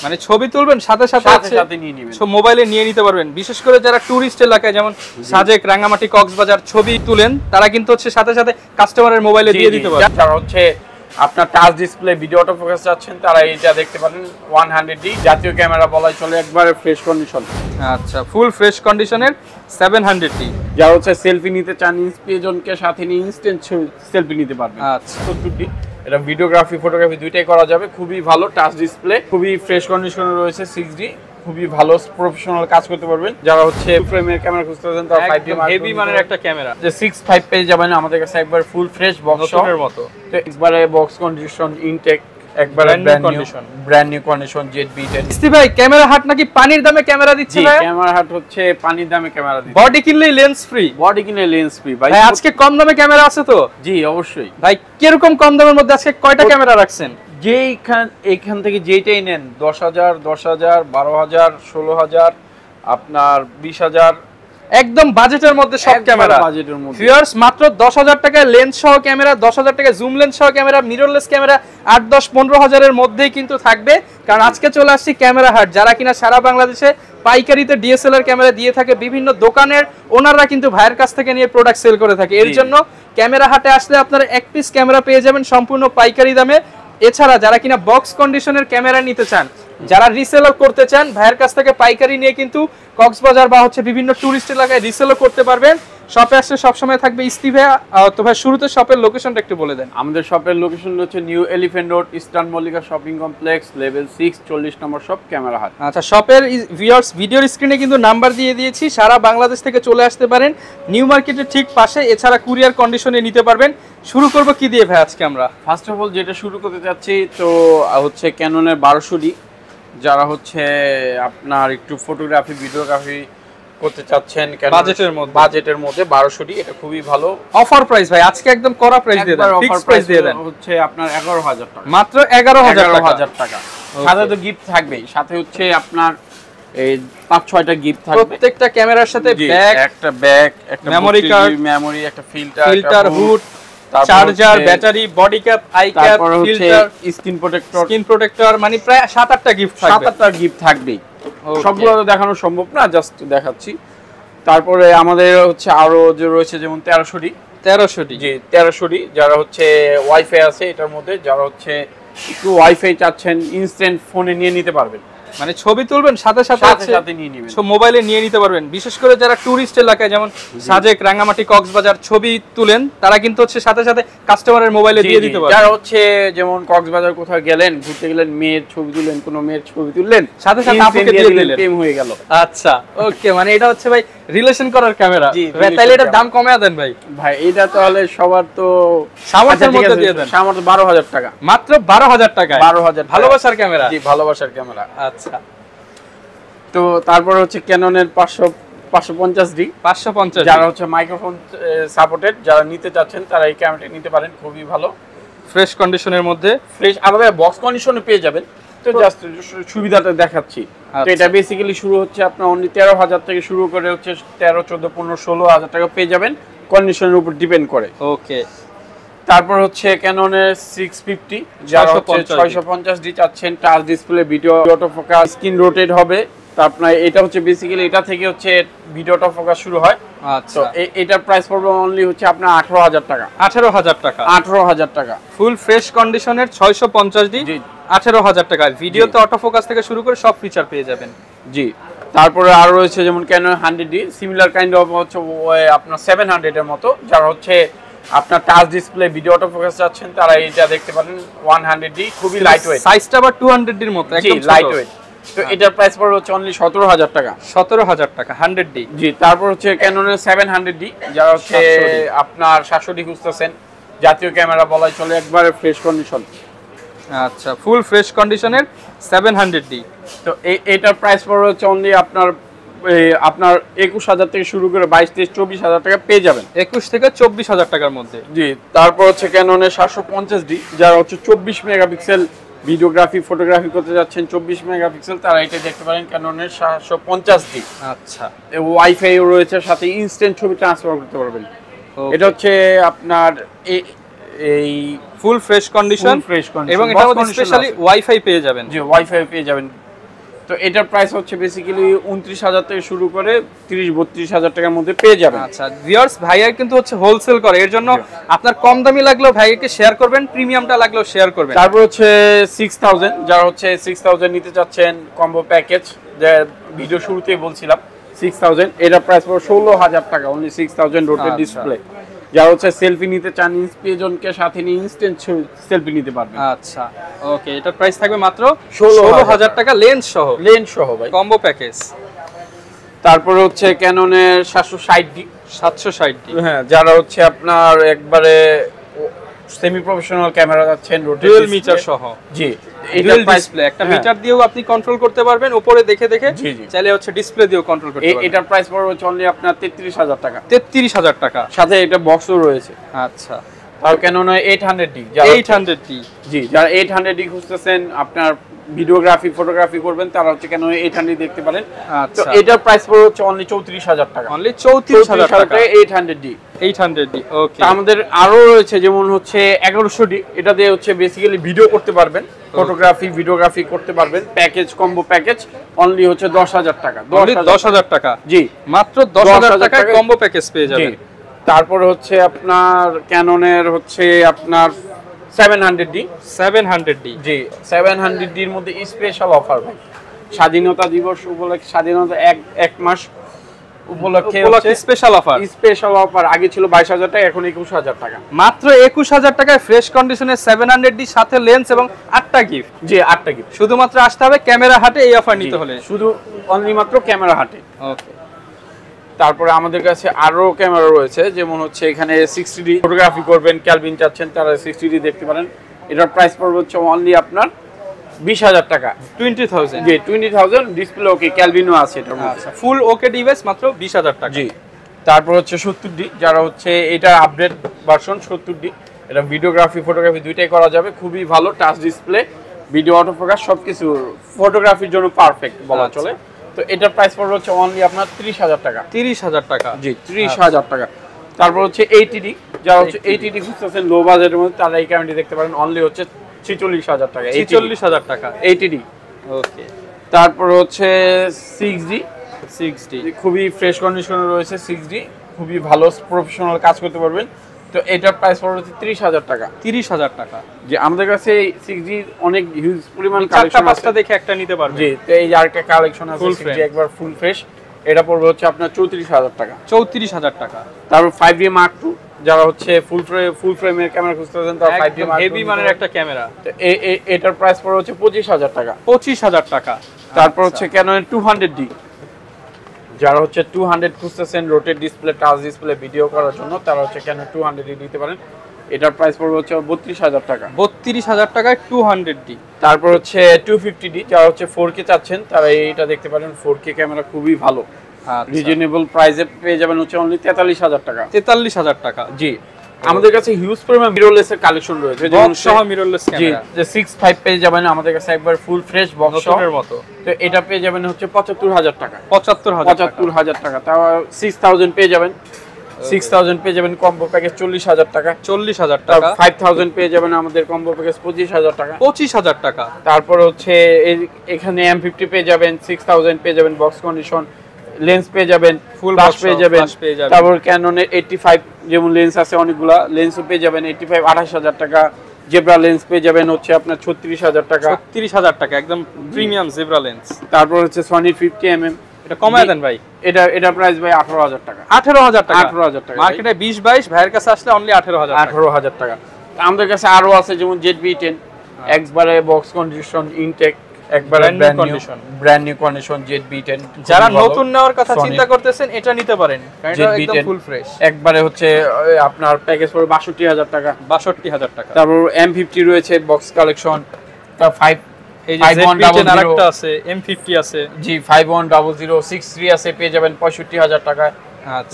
মানে ছবি তুলবেন সাথে সাথে নিয়ে নেবেন, সব মোবাইলে নিয়ে নিতে পারবেন। বিশেষ করে যারা টুরিস্ট এলাকায় যেমন সাজেক, রাঙ্গামাটি, কক্সবাজার ছবি তুলেন, তারা কিন্তু হচ্ছে সাথে সাথে কাস্টমারের মোবাইলে দিয়ে দিতে পারবেন। যারা হচ্ছে আপনার touch display video auto focus চাচ্ছেন তারা এটা দেখতে পারেন 100D জাতীয় ক্যামেরা বলাই চলে, একবারে ফ্রেশ কন্ডিশন। আচ্ছা, ফুল ফ্রেশ কন্ডিশনের 700D। যারা হচ্ছে সেলফি নিতে চান, ইন্সপিরেশনকে সাথে নিয়ে ইনস্ট্যান্ট সেলফি নিতে পারবেন। আচ্ছা, 70D, এটা ভিডিওগ্রাফি ফটোগ্রাফি দুইটাই করা যাবে। খুবই ভালো টাচ ডিসপ্লে, খুবই ফ্রেশ কন্ডিশনে রয়েছে। 6D, খুবই ভালো প্রফেশনাল কাজ করতে পারবেন। যারা হচ্ছে ফ্রেমের ক্যামেরা খুঁজতেছেন তারা 5D হেভি মানের একটা ক্যামেরা, যে 6.5 পেজ যাবেন আমাদের কাছে, একবার ফুল ফ্রেশ বক্সের মতো, তো একবারে বক্স কন্ডিশন, ইনটেক, একবারে ব্র্যান্ড নিউ কন্ডিশন। জেড বিটেড ইস্তি ভাই, ক্যামেরা হাট নাকি পানির দামে ক্যামেরা দিচ্ছে ভাই? ক্যামেরা হাট হচ্ছে পানির দামে ক্যামেরা দিচ্ছে। বডি কিনলেই লেন্স ফ্রি, বডি কিনলে লেন্স ফ্রি। ভাই আজকে কম দামে ক্যামেরা আছে তো? জি অবশ্যই ভাই, কিরকম কম দামের মধ্যে আজকে কয়টা ক্যামেরা রাখছেন? এইখান থেকে যেটাই নেন 10,000, 10,000, 12,000, 16,000, আপনার 20,000, একদম বাজেটের মধ্যে সব ক্যামেরা। বাজেটের মধ্যে ভিউয়ার্স, মাত্র 10,000 টাকায় লেন্স সহ ক্যামেরা, 10,000 টাকায় জুম লেন্স সহ ক্যামেরা, মিররলেস ক্যামেরা 8, 10, 15,000 এর মধ্যেই কিন্তু থাকবে। কারণ আজকে চলে আসছি ক্যামেরা হাট, যারা কিনা সারা বাংলাদেশে পাইকারিতে ডিএসএলআর ক্যামেরা দিয়ে থাকে, বিভিন্ন দোকানের ওনাররা কিন্তু ভাইয়ের কাছ থেকে নিয়ে প্রোডাক্ট সেল করে থাকে। এর জন্য ক্যামেরা হাটে আসলে আপনারা এক পিস ক্যামেরা পেয়ে যাবেন সম্পূর্ণ পাইকারি দামে। এছাড়া যারা কিনা বক্স কন্ডিশনের ক্যামেরা নিতে চান, যারা রিসেলও করতে চান, ভাইয়ের কাছ থেকে পাইকারি নিয়ে কিন্তু কক্সবাজার বা হচ্ছে বিভিন্ন টুরিস্ট এলাকায় রিসেলও করতে পারবেন। শপে আসলে সবসময় থাকবে ইস্তি ভাইয়া। তো ভাই, শুরুতে শপের লোকেশনটা একটু বলে দেন। আমাদের শপের লোকেশন হচ্ছে new elephant road, eastern Mallika shopping complex, level 6, 40 নম্বর শপ, ক্যামেরা হাট। আচ্ছা, শপের ভিউয়ার্স ভিডিওর স্ক্রিনে কিন্তু নাম্বার দিয়ে দিয়েছি, সারা বাংলাদেশ থেকে চলে আসতে পারেন নিউ মার্কেটের ঠিক পাশে। এছাড়া কুরিয়ার কন্ডিশনে নিতে পারবেন। শুরু করব কি দিয়ে ভাই আজকে আমরা? ফার্স্ট অফ অল যেটা শুরু করতে চাচ্ছি তো হচ্ছে ক্যাননের 1200D। যারা হচ্ছে আপনার একটু ফটোগ্রাফি ভিডিওগ্রাফি করতে চাচ্ছেন বাজেটের মধ্যে 1200D, এটা খুবই ভালো অফার প্রাইস ভাই, আজকে একদম করা প্রাইস দিয়ে দেন, ফিক্স প্রাইস দিয়ে দেন। হচ্ছে আপনার 11,000 টাকা, মাত্র 11,000 টাকা। সাথে তো গিফট থাকবেই, সাথে হচ্ছে আপনার এই 5-6টা গিফট থাকবে প্রত্যেকটা ক্যামেরার সাথে। ব্যাগ, একটা মেমরি কার্ড, একটা filter, hood, charger, battery, body cap, I cap, filter, screen protector, মানে প্রায় 7-8টা গিফট থাকবে। 7-8টা গিফট থাকবেই। সবগুলো তো দেখানো সম্ভব না, জাস্ট দেখাচ্ছি। তারপরে আমাদের হচ্ছে আরো যে রয়েছে যেমন 1300D। জি 1300D, যারা হচ্ছে ওয়াইফাই আছে এটার মধ্যে, যারা হচ্ছে একটু ওয়াইফাই চাচ্ছেন ইনস্ট্যান্ট ফোনে নিয়ে নিতে পারবেন, মানে ছবি তুলবেন সাথে সাথে নিয়ে নেবেন, সব মোবাইলে নিয়ে নিতে পারবেন। বিশেষ করে যারা টুরিস্ট এলাকায় যেমন সাজেক, রাঙ্গামাটি, কক্সবাজার ছবি তুলেন, তারা কিন্তু হচ্ছে সাথে সাথে কাস্টমারের মোবাইলে দিয়ে দিতে পারবেন। যারা হচ্ছে যেমন কক্সবাজার কোথাও গেলেন, ঘুরতে গেলেন, মেয়ের ছবি তুললেন, কোনো মেয়ের ছবি তুললেন, সাথে সাথে আপনাকে দিয়ে দিলেন, প্রেম হয়ে গেল। আচ্ছা, ওকে, মানে এটা হচ্ছে ভাই রিলেশন করার ক্যামেরা। তাইলে এটার দাম কমে দেন ভাই। ভাই এটা তাহলে সবার তো সামর্থ্যের মধ্যে দিয়ে দেন। সামর্থ্য 12,000 টাকা, মাত্র 12,000 টাকায় 12,000 ভালোবাসার ক্যামেরা। জি, ভালোবাসার ক্যামেরা। আচ্ছা, তো তারপর হচ্ছে ক্যাননের 550D, যারা হচ্ছে মাইক্রোফোন সাপোর্টেড, যারা নিতে চাচ্ছেন তারা এই ক্যামেরাটা নিতে পারেন, খুবই ভালো ফ্রেশ কন্ডিশনের মধ্যে। ফ্রেশ আমাদের বক্স কন্ডিশনে পেয়ে যাবেন। তো জাস্ট সুবিধাটা দেখাচ্ছি। তো এটা বেসিক্যালি শুরু হচ্ছে আপনার অনলি 13,000 থেকে শুরু করে হচ্ছে 13, 14, 15, 16,000 টাকা পেয়ে যাবেন, কন্ডিশনের উপর ডিপেন্ড করে। ওকে। তারপর হচ্ছে ক্যাননের 650, যারা হচ্ছে 650D চাচ্ছেন, touch display, video auto focus, screen rotate হবে। তো আপনার এটা হচ্ছে বেসিক্যালি এটা থেকে হচ্ছে ভিডিও অটো ফোকাস শুরু হয়। আচ্ছা, তো এটার প্রাইস পড়বে অনলি হচ্ছে আপনার 18,000 টাকা। 18,000 টাকা ফুল ফ্রেশ কন্ডিশনের 650D, 18,000 টাকা। ভিডিওতে অটো ফোকাস থেকে শুরু করে সব ফিচার পেয়ে যাবেন। জি। তারপরে আরো রয়েছে যেমন Canon 100D, similar kind of হচ্ছে আপনার 700 এর মতো। যারা হচ্ছে আপনার touch display, video auto focus চাচ্ছেন, তারা এটা দেখতে পারেন 100D, খুবই লাইট ওয়েট, সাইজটা আবার 200D এর মতো, একদম লাইট ওয়েট। তো এটার প্রাইস পড়বে হচ্ছে অনলি 17,000 টাকা। 17,000 টাকা 100D। জি। তারপর হচ্ছে ক্যাননের 700D, যারা হচ্ছে আপনার 700D খুঁজতেছেন, জাতীয় ক্যামেরা বলাই চলে, একবারে ফ্রেশ কন্ডিশন। আচ্ছা, ফুল ফ্রেশ কন্ডিশনের 700D। তো এটার প্রাইস পড়বে হচ্ছে অনলি আপনার 21,000 থেকে শুরু করে 22, 23, 24,000 টাকা পেয়ে যাবেন। 21 থেকে 24,000 টাকার মধ্যে। জি। তারপর হচ্ছে ক্যাননের 750D, যারা হচ্ছে 24 মেগাপিক্সেল ভিডিওগ্রাফি ফটোগ্রাফি করতে যাচ্ছেন, 24 মেগাপিক্সেল, তারা এটা দেখতে পারেন ক্যাননের 750D। আচ্ছা, ওয়াইফাই রয়েছে, সাথে ইনস্ট্যান্ট ছবি ট্রান্সফার করতে পারবেন। এটা হচ্ছে আপনার এই ফুল ফ্রেশ কন্ডিশন, এবং এটা মধ্যে স্পেশালি ওয়াইফাই পেয়ে যাবেন। জি, ওয়াইফাই পেয়ে যাবেন। তো এটার প্রাইস হচ্ছে বেসিক্যালি 29,000 থেকে শুরু করে 30-32,000 টাকার মধ্যে পেয়ে যাবেন। আচ্ছা ভিউয়ার্স, ভাইয়া কিন্তু হচ্ছে হোলসেল করে, এর জন্য আপনার কম দামি লাগলেও ভাইয়াকে শেয়ার করবেন, প্রিমিয়ামটা লাগলেও শেয়ার করবেন। তারপর হচ্ছে 6000, যারা হচ্ছে 6000 নিতে চাচ্ছেন কম্বো প্যাকেজ, যে ভিডিও শুরুতেই বলছিলাম 6000, এটার প্রাইস পড়বে 16,000 টাকা, অনলি 6000 রোটেট ডিসপ্লে। যারা হচ্ছে সেলফি নিতে চান, ইন্সপিরেশনকে সাথে নিয়ে ইনস্ট্যান্ট সেলফি নিতে পারবেন। আচ্ছা ওকে, এটার প্রাইস থাকবে মাত্র 16,000 টাকা লেন্স সহ ভাই, কম্বো প্যাকেজ। তারপর হচ্ছে ক্যাননের 760D, হ্যাঁ, যারা হচ্ছে আপনার একবারে সেমি প্রফেশনাল ক্যামেরা যাচ্ছেন, ডুয়াল মিটার সহ। জি, ডুয়াল ডিসপ্লে, একটা মিটার দিয়েও আপনি কন্ট্রোল করতে পারবেন, উপরে দেখে চাইলে হচ্ছে ডিসপ্লে দিয়েও কন্ট্রোল করতে পারবেন। এটার প্রাইস পড়বে হচ্ছে অনলি আপনার 33,000 টাকা। 33,000 টাকা, সাথে এটা বক্সও রয়েছে। আচ্ছা, আর ক্যানন 800D, 800D, জি, যারা 800D খুঁজতেছেন, আপনার ভিডিওগ্রাফি ফটোগ্রাফি করবেন, তারা হচ্ছে ক্যানন 800D দেখতে পারেন। তো এটার প্রাইস পড়বে হচ্ছে অনলি 34,000 টাকা, অনলি 34,000 টাকা 800D। ওকে, আমাদের আরো রয়েছে যেমন হচ্ছে 1100D, এটা দিয়ে হচ্ছে বেসিক্যালি ভিডিও করতে পারবেন, ফটোগ্রাফি ভিডিওগ্রাফি করতে পারবেন। প্যাকেজ, কম্বো প্যাকেজ, অনলি হচ্ছে 10,000 টাকা। 10,000 টাকা, জি, মাত্র 10,000 টাকায় কম্বো প্যাকেজ পেয়ে যাবেন। তারপরে হচ্ছে আপনার ক্যাননের হচ্ছে আপনার 700D, জি, 700D এর মধ্যে স্পেশাল অফার ভাই, স্বাধীনতা দিবস উপলক্ষে, স্বাধীনতা এক মাস উপলক্ষে স্পেশাল অফার। আগে ছিল 22,000 টাকা, এখন 21,000 টাকা, মাত্র 21,000 টাকায় ফ্রেশ কন্ডিশনের 700D সাথে লেন্স এবং 8টা গিফট। জি, 8টা গিফট। শুধুমাত্র আসতে হবে ক্যামেরা হাটে, এই অফার নিতে হলে শুধু অনলি মাত্র ক্যামেরা হাটে। ওকে, তারপরে আমাদের কাছে আরো ক্যামেরা রয়েছে, যেমন হচ্ছে এখানে 60D ফটোগ্রাফি করবেন, ক্যালভিন চাচ্ছেন, তারা 60D দেখতে পারেন। এটার প্রাইস পড়বে হচ্ছে অনলি আপনার 20,000 টাকা, 20,000, জি, 20,000। ডিসপ্লে ওকে, ক্যালভিনও আছে এটার মধ্যে, ফুল ওকে ডিভাইস, মাত্র 20,000 টাকা। জি, তারপর হচ্ছে 70D, যারা হচ্ছে এটা আপডেট ভার্সন 70D, এটা ভিডিওগ্রাফি ফটোগ্রাফি দুইটাই করা যাবে, খুবই ভালো, touch display, video auto focus, সবকিছু ফটোগ্রাফির জন্য পারফেক্ট বলা চলে। তো এটার প্রাইস পড়বে হচ্ছে অনলি আপনার 30,000 টাকা, 30,000 টাকা, জি, 30,000 টাকা। তারপর হচ্ছে 80D, যারা হচ্ছে 80D খুঁজতেছেন লো বাজেটের মধ্যে, তারা এই ক্যামেরাটি দেখতে পারেন, অনলি হচ্ছে 46,000 টাকা, 46,000 টাকা 80D। ওকে, তারপর হচ্ছে 6D, খুবই ফ্রেশ কন্ডিশনে রয়েছে 6D, খুবই ভালো প্রফেশনাল কাজ করতে পারবেন। তো এটার প্রাইস পড়বে 30,000 টাকা, 30,000 টাকা। যে আমাদের কাছে 6D অনেক হিউজ পরিমাণ কালেকশন আছে, দেখে একটা নিতে পারবেন। জি, তো এই আরেকটা কালেকশন আছে 6D একবার ফুল ফ্রেশ, এটা পড়বে হচ্ছে আপনার 34,000 টাকা, 34,000 টাকা। তারপর 5D Mark II, যারা হচ্ছে ফুল ফ্রেমের ক্যামেরা খুঁজতেছেন, তারা 5D Mark II হেভি মানের একটা ক্যামেরা, তো এটার প্রাইস পড়বে হচ্ছে 25,000 টাকা, 25,000 টাকা। তারপর হচ্ছে ক্যানন 200D, যারা হচ্ছে 200 খুঁজতেছেন rotate display, touch display video করার জন্য, তারা হচ্ছে ক্যানন 200D নিতে পারেন। এটার প্রাইস পড়বে হচ্ছে 32,000 টাকা, 32,000 টাকায় 200D। তারপর হচ্ছে 250D, যারা হচ্ছে 4K চাচ্ছেন, তারা এইটা দেখতে পারেন, 4K ক্যামেরা খুবই ভালো, রিজনেবল প্রাইসে পেয়ে যাবেন হচ্ছে অনলি 43,000 টাকা, 43,000 টাকা। জি, আমাদের কাছে হিউজ পরিমাণ মিররলেস এর কালেকশন রয়েছে, যেমন সহ মিররলেস ক্যামেরা, যে 65 পেয়ে যাবেন আমাদের কাছে একবার ফুল ফ্রেশ বক্স এর মতো। তো এটা পেয়ে যাবেন হচ্ছে 75,000 টাকা, 75,000 টাকা। তাও 6000 পেয়ে যাবেন, 6000 পেয়ে যাবেন কম্বো প্যাকেজ 40,000 টাকা, 40,000 টাকা। 5000 পেয়ে যাবেন আমাদের কম্বো প্যাকেজ 25,000 টাকা, 25,000 টাকা। তারপর হচ্ছে এখানে M50 পেয়ে যাবেন, 6000 পেয়ে যাবেন বক্স কন্ডিশন, লেন্স পেয়ে যাবেন, ফুল ফ্লাশ পেয়ে যাবেন। তারপর ক্যাননের 85 যেমন লেন্স আছে অনেকগুলা, লেন্সও পেয়ে যাবেন 85, 28,000 টাকা। জেব্রা লেন্স পেয়ে যাবেন হচ্ছে আপনার 36,000 টাকা, 36,000 টাকা, একদম প্রিমিয়াম জেব্রা লেন্স। তারপর হচ্ছে সনি 50mm, এটা কমায় দেন ভাই, এটা প্রাইস ভাই 18,000 টাকা, 18,000 টাকা, 18,000 টাকা। মার্কেটে 20-22, ভাইয়ের কাছে আসলে অনলি 18,000 টাকা। আমাদের কাছে আরো আছে যেমন ZV-10, একবারে বক্স কন্ডিশন ইনটেক, একবারে ব্র্যান্ড নিউ কন্ডিশন ZV-10। যারা নতুন নেওয়ার কথা চিন্তা করতেছেন, এটা নিতে পারেন, কারণ এটা একদম ফুল ফ্রেশ। একবারে হচ্ছে আপনার প্যাকেজ পড়বে 62,000 টাকা, 62,000 টাকা। তারপর M50 রয়েছে বক্স কালেকশন, তার 5100 আরেকটা আছে, M50 আছে, জি, 5100 63 আছে, পেয়ে যাবেন 65,000 টাকা।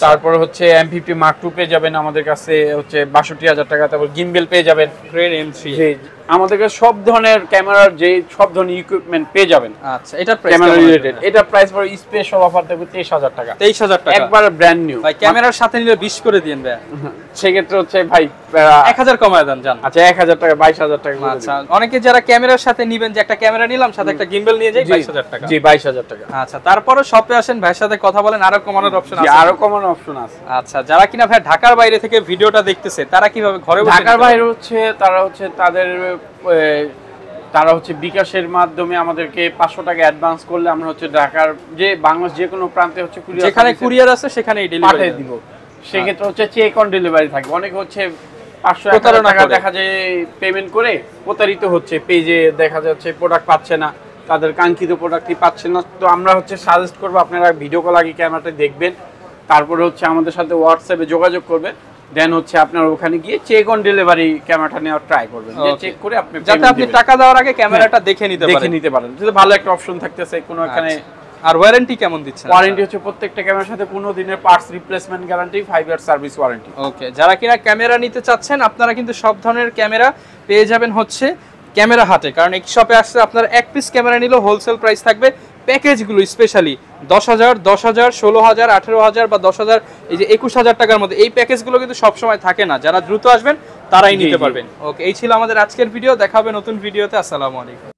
তারপর হচ্ছে M50 Mark II পেয়ে যাবেন আমাদের কাছে হচ্ছে 62,000 টাকা। তারপর গিম্বেল পেয়ে যাবেন, গ্রেড M3, জি, আমাদের কাছে সব ধরনের ক্যামেরার যে সব ধরনের ইকুইপমেন্ট পেয়ে যাবেন। আচ্ছা, এটা প্রাইস ক্যামেরা রিলেটেড, এটা প্রাইস পড়ে স্পেশাল অফার থাকবে 23000 টাকা। 23000 টাকা একবার ব্র্যান্ড নিউ। ভাই ক্যামেরার সাথে নিলে 20 করে দিন ভাই। সেক্ষেত্রে হচ্ছে ভাই 1000 কমায় দেন জান। আচ্ছা 1000 টাকা 22000 টাকা। আচ্ছা, অনেকে যারা ক্যামেরার সাথে নেবেন যে একটা ক্যামেরা নিলাম সাথে একটা গিম্বল নিয়ে যাই 22000 টাকা। জি 22000 টাকা। আচ্ছা, তারপরে শপে আসেন, ভাইয়ের সাথে কথা বলেন, আরো কমানোর অপশন আছে। আরো কমানোর অপশন আছে। আচ্ছা, যারা কিনা ভাই ঢাকার বাইরে থেকে ভিডিওটা দেখতেছে তারা কিভাবে ঘরে বসে? ঢাকার বাইরে হচ্ছে তারা হচ্ছে বিকাশের মাধ্যমে আমাদেরকে 500 টাকা অ্যাডভান্স করলে আমরা হচ্ছে ঢাকার যে বাংলাদেশ যে কোনো প্রান্তে হচ্ছে কুরিয়ার, যেখানে কুরিয়ার আছে সেখানেই ডেলিভারি পাঠিয়ে দিব। সেক্ষেত্রে হচ্ছে চেক অন ডেলিভারি থাকবে। অনেক হচ্ছে 500 টাকা দেখা যায় পেমেন্ট করে প্রতারিত হচ্ছে, পেজে দেখা যাচ্ছে প্রোডাক্ট পাচ্ছে না, তাদের কাঙ্ক্ষিত প্রোডাক্টই পাচ্ছে না। তো আমরা হচ্ছে সাজেস্ট করবো আপনারা ভিডিও কল আগে ক্যামেরাটা দেখবেন, তারপরে হচ্ছে আমাদের সাথে হোয়াটসঅ্যাপে যোগাযোগ করবেন, দেন হচ্ছে আপনার ওখানে গিয়ে চেক অন ডেলিভারি ক্যামেরাটা নেওয়ার ট্রাই করবেন, যে চেক করে আপনি যাতে আপনি টাকা দেওয়ার আগে ক্যামেরাটা দেখে নিতে পারেন। যেটা ভালো একটা অপশন থাকতেছে কোনো এখানে। আর ওয়ারেন্টি কেমন দিচ্ছেন? ওয়ারেন্টি হচ্ছে প্রত্যেকটা ক্যামেরার সাথে 15 দিনের parts replacement guarantee, 5 year service warranty. Okay, যারা কিনা ক্যামেরা নিতে চাচ্ছেন আপনারা কিন্তু সব ধরনের ক্যামেরা পেয়ে যাবেন হচ্ছে ক্যামেরা হাটে, কারণ এই শপে আসলে আপনার এক পিস ক্যামেরা নিলেও হোলসেল প্রাইস থাকবে। প্যাকেজগুলো স্পেশালি 10000, 10000, 16000, 18000 বা 10000, এই যে 21000 টাকার মধ্যে এই প্যাকেজগুলো কিন্তু সব সময় থাকে না। যারা দ্রুত আসবেন তারাই নিতে পারবেন। ওকে, এই ছিল আমাদের আজকের ভিডিও। দেখা হবে নতুন ভিডিওতে। আসসালামু আলাইকুম।